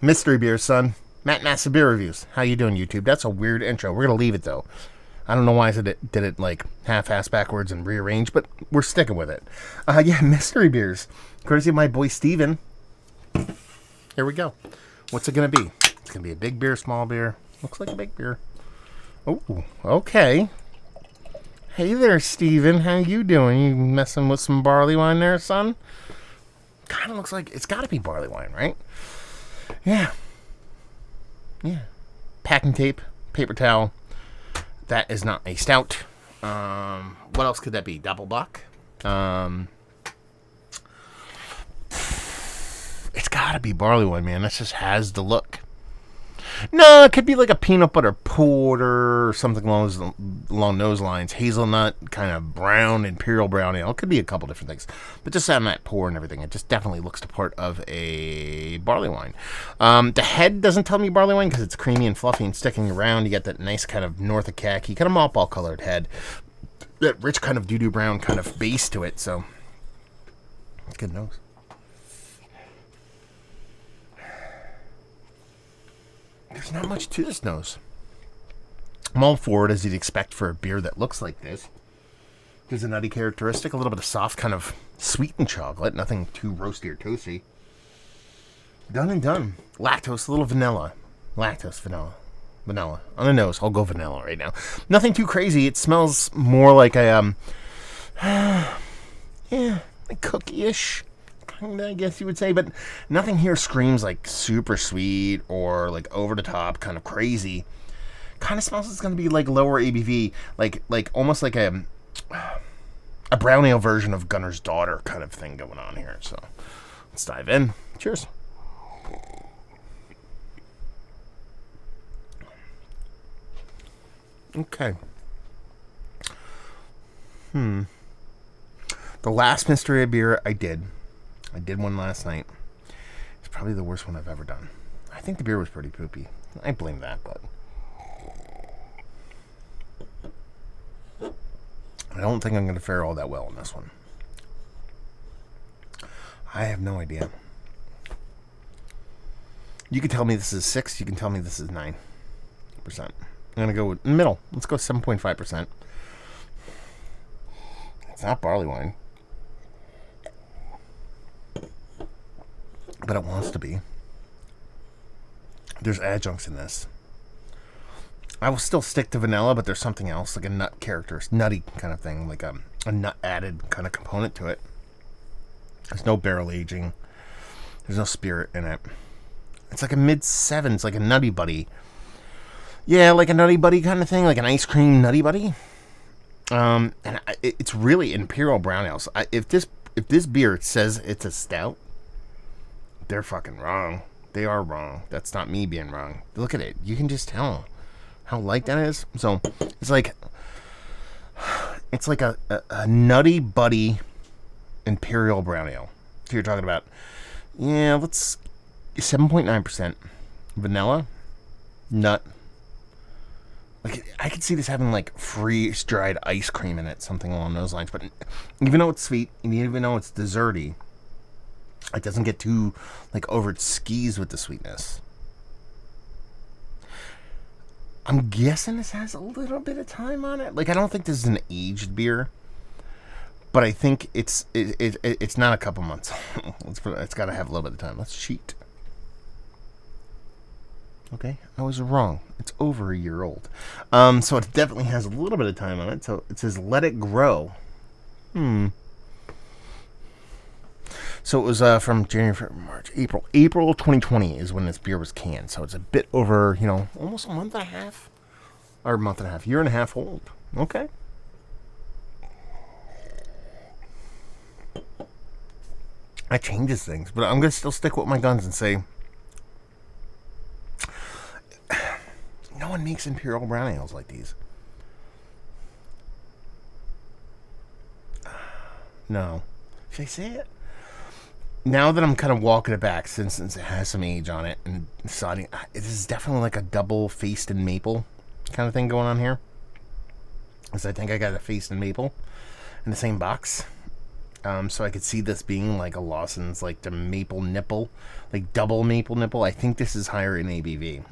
Mystery beer, son. Matt Massa Beer Reviews. How you doing, YouTube? That's a weird intro. We're gonna leave it though. I don't know why I did it like half-ass backwards and rearranged, but we're sticking with it. Yeah, mystery beers, courtesy of my boy Steven. Here we go. What's it gonna be? It's gonna be a big beer, small beer. Looks like a big beer. Oh, okay. Hey there, Steven. How you doing? You messing with some barley wine there, son? Kind of looks like it's got to be barley wine, right? Yeah. Packing tape, paper towel. That is not a stout. What else could that be? Doppelbock. It's got to be barley wine, man. That just has the look. No, it could be like a peanut butter porter or something along those lines. Hazelnut, kind of brown, imperial brown ale. It could be a couple different things. But just on that pour and everything, it just definitely looks the part of a barley wine. The head doesn't tell me barley wine because it's creamy and fluffy and sticking around. You get that nice kind of north of khaki, kind of malt ball colored head. That rich kind of doo-doo brown kind of base to it. So, good nose. There's not much to this nose. I'm all for it, as you'd expect for a beer that looks like this. There's a nutty characteristic, a little bit of soft kind of sweetened chocolate, nothing too roasty or toasty. Done and done. Lactose, a little vanilla. Lactose, vanilla. Vanilla. On the nose, I'll go vanilla right now. Nothing too crazy. It smells more like a, like cookie-ish. I guess you would say, but nothing here screams like super sweet or like over the top, kind of crazy. Kind of smells like it's going to be like lower ABV, like almost like a brown ale version of Gunner's Daughter kind of thing going on here. So let's dive in. Cheers. Okay. The last mystery beer I did one last night. It's probably the worst one I've ever done. I think the beer was pretty poopy. I blame that, but I don't think I'm going to fare all that well in this one. I have no idea. You can tell me this is 6. You can tell me this is 9%. I'm going to go with middle. Let's go 7.5%. It's not barley wine, but it wants to be. There's adjuncts in this. I will still stick to vanilla, but there's something else, like a nut character, nutty kind of thing, like a nut added kind of component to it. There's no barrel aging. There's no spirit in it. It's like a mid-7s, like a Nutty Buddy. Yeah, like a Nutty Buddy kind of thing, like an ice cream Nutty Buddy. And it's really imperial brown ales. If this beer says it's a stout, they're fucking wrong. They are wrong. That's not me being wrong. Look at it. You can just tell how light that is. So it's like a Nutty Buddy imperial brown ale. So you're talking about, let's 7.9% vanilla, nut. Like, I could see this having like freeze-dried ice cream in it, something along those lines. But even though it's sweet, and even though it's desserty, it doesn't get too like over its skis with the sweetness. I'm guessing this has a little bit of time on it. Like, I don't think this is an aged beer, but I think it's not a couple months. It's got to have a little bit of time. Let's cheat. Okay, I was wrong. It's over a year old. So it definitely has a little bit of time on it. So it says let it grow. So it was from January, February, March, April. April 2020 is when this beer was canned. So it's a bit over, almost a month and a half. Or year and a half old. Okay. That changes things. But I'm going to still stick with my guns and say, no one makes imperial brown ales like these. No. Should I say it? Now that I'm kind of walking it back, since it has some age on it, and deciding, it is definitely like a double faced and maple kind of thing going on here. Because I think I got a faced and maple in the same box. So I could see this being like a Lawson's, like the maple nipple, like double maple nipple. I think this is higher in ABV.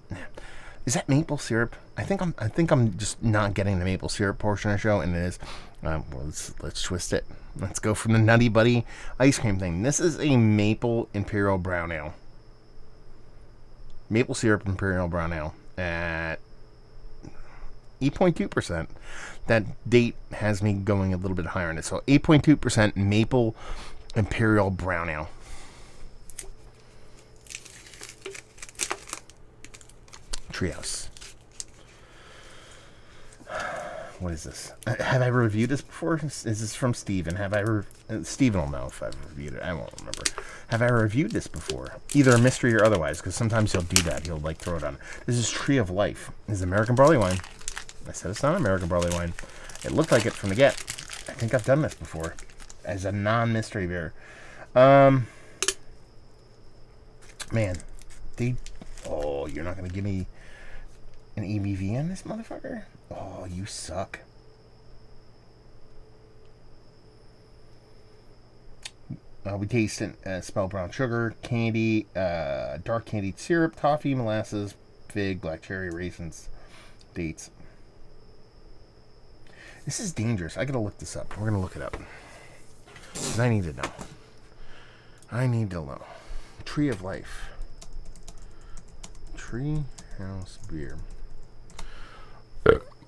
Is that maple syrup? I think I'm just not getting the maple syrup portion of the show, and it is. Well, let's twist it. Let's go from the Nutty Buddy ice cream thing. This is a maple imperial brown ale. Maple syrup imperial brown ale at 8.2%. That date has me going a little bit higher on it. So 8.2% maple imperial brown ale. Treehouse. What is this? Have I reviewed this before? Is this from Steven? Steven will know if I've reviewed it. I won't remember. Have I reviewed this before? Either a mystery or otherwise, because sometimes he'll do that. He'll like throw it on. This is Tree of Life. This is American barley wine. I said it's not American barley wine. It looked like it from the get. I think I've done this before as a non-mystery beer. Man, you're not gonna give me an ABV on this motherfucker? Oh, you suck. We taste and smell brown sugar, candy, dark candied syrup, toffee, molasses, fig, black cherry, raisins, dates. This is dangerous. I gotta look this up. We're gonna look it up. Because I need to know. I need to know. Tree of Life. Tree House Beer.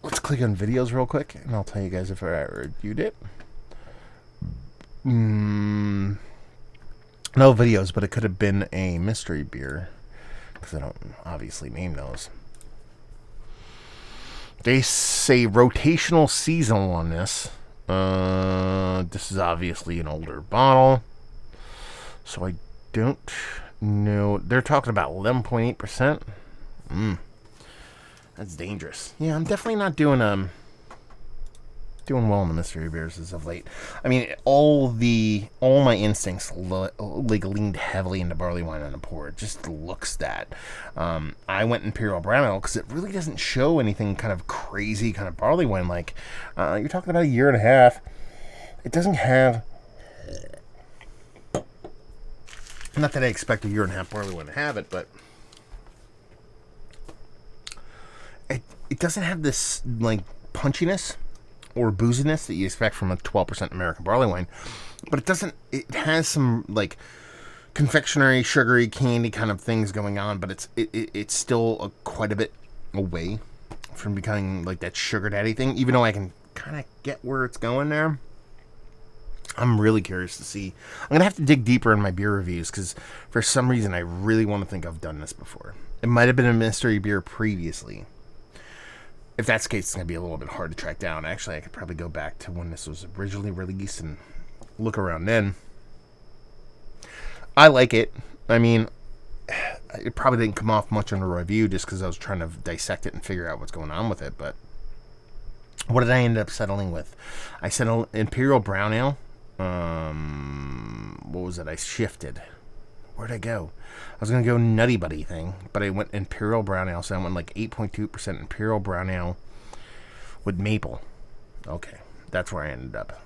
Let's click on videos real quick, and I'll tell you guys if I reviewed it. No videos, but it could have been a mystery beer, because I don't obviously name those. They say rotational seasonal on this. This is obviously an older bottle, so I don't know. They're talking about 11.8%. That's dangerous. Yeah, I'm definitely not doing well in the mystery beers as of late. I mean, all my instincts like leaned heavily into barley wine on the pour. It just looks that. I went Imperial Brown Ale because it really doesn't show anything kind of crazy kind of barley wine. Like you're talking about a year and a half. It doesn't have. Not that I expect a year and a half barley wine to have it, but it doesn't have this like punchiness or booziness that you expect from a 12% American barley wine, but it has some like confectionery, sugary, candy kind of things going on, but it's still quite a bit away from becoming like that sugar daddy thing, even though I can kind of get where it's going there. I'm really curious to see. I'm going to have to dig deeper in my beer reviews because for some reason I really want to think I've done this before. It might have been a mystery beer previously. If that's the case, it's going to be a little bit hard to track down. Actually, I could probably go back to when this was originally released and look around then. I like it. I mean, it probably didn't come off much on a review just because I was trying to dissect it and figure out what's going on with it. But what did I end up settling with? I settled Imperial Brown Ale. What was it? I shifted. Where'd I go? I was going to go Nutty Buddy thing, but I went Imperial Brown Ale, so I went like 8.2% Imperial Brown Ale with maple. Okay, that's where I ended up.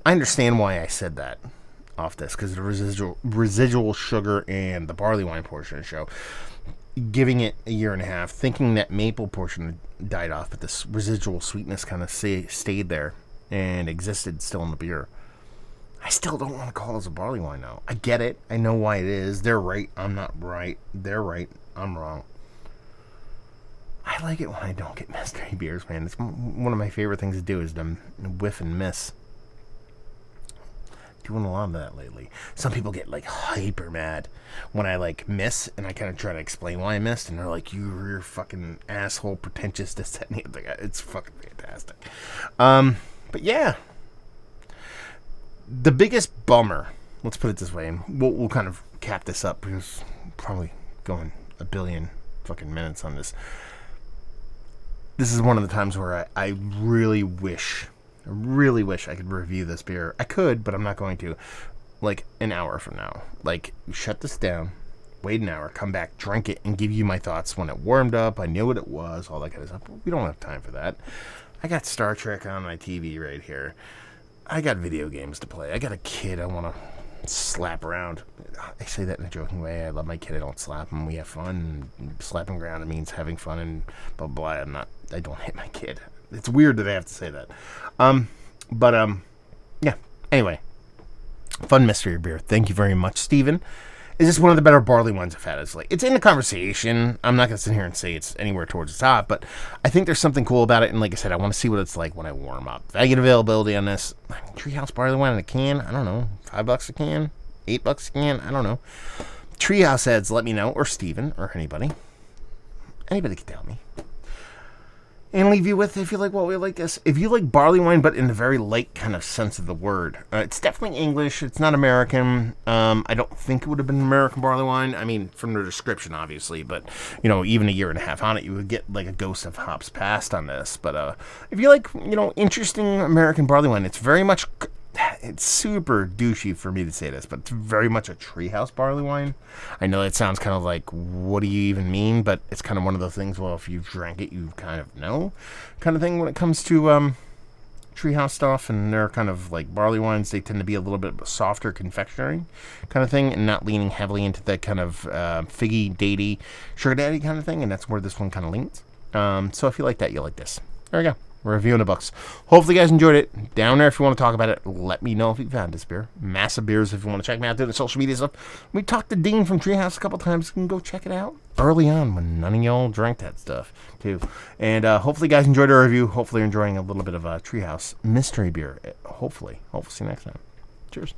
I understand why I said that off this, because the residual sugar and the barley wine portion of the show, giving it a year and a half, thinking that maple portion died off, but this residual sweetness kind of stayed there and existed still in the beer. I still don't want to call this a barley wine now. I get it. I know why it is. They're right. I'm not right. They're right. I'm wrong. I like it when I don't get mystery beers, man. It's one of my favorite things to do is to whiff and miss. Doing a lot of that lately. Some people get like hyper mad when I like miss and I kind of try to explain why I missed, and they're like, "You're fucking asshole, pretentious, this, that, and the other." It's fucking fantastic. But yeah. The biggest bummer, let's put it this way, and we'll kind of cap this up because probably going a billion fucking minutes on this. This is one of the times where I really wish I could review this beer. I could, but I'm not going to. Like an hour from now. Like, shut this down, wait an hour, come back, drink it, and give you my thoughts when it warmed up. I knew what it was, all that kind of stuff. We don't have time for that. I got Star Trek on my TV right here. I got video games to play. I got a kid I want to slap around. I say that in a joking way. I love my kid. I don't slap him. We have fun. Slapping around, it means having fun and blah, blah, blah. I don't hit my kid. It's weird that I have to say that. Yeah. Anyway. Fun mystery beer. Thank you very much, Steven. Is this one of the better barley wines I've had? It's in the conversation. I'm not going to sit here and say it's anywhere towards the top, but I think there's something cool about it. And like I said, I want to see what it's like when I warm up. If I get availability on this, Treehouse barley wine in a can, I don't know, $5 a can, $8 a can, I don't know. Treehouse heads, let me know, or Steven, or anybody. Anybody can tell me. And leave you with, if you like what we like this. If you like barley wine, but in a very light kind of sense of the word. It's definitely English. It's not American. I don't think it would have been American barley wine. I mean, from the description, obviously. But, even a year and a half on it, you would get like a ghost of hops past on this. But if you like, interesting American barley wine, it's very much... It's super douchey for me to say this, but it's very much a Treehouse barley wine. I know it sounds kind of like, what do you even mean? But it's kind of one of those things, well, if you've drank it, you kind of know kind of thing when it comes to Treehouse stuff. And they're kind of like barley wines. They tend to be a little bit softer confectionery kind of thing and not leaning heavily into that kind of figgy, datey, sugar daddy kind of thing. And that's where this one kind of leans. So if you like that, you'll like this. There we go. We're reviewing the books. Hopefully you guys enjoyed it. Down there if you want to talk about it, let me know if you found this beer. Massive Beers if you want to check me out, do the social media stuff. We talked to Dean from Treehouse a couple times. You can go check it out early on when none of y'all drank that stuff too. And hopefully you guys enjoyed our review. Hopefully you're enjoying a little bit of Treehouse mystery beer. Hopefully. See you next time. Cheers.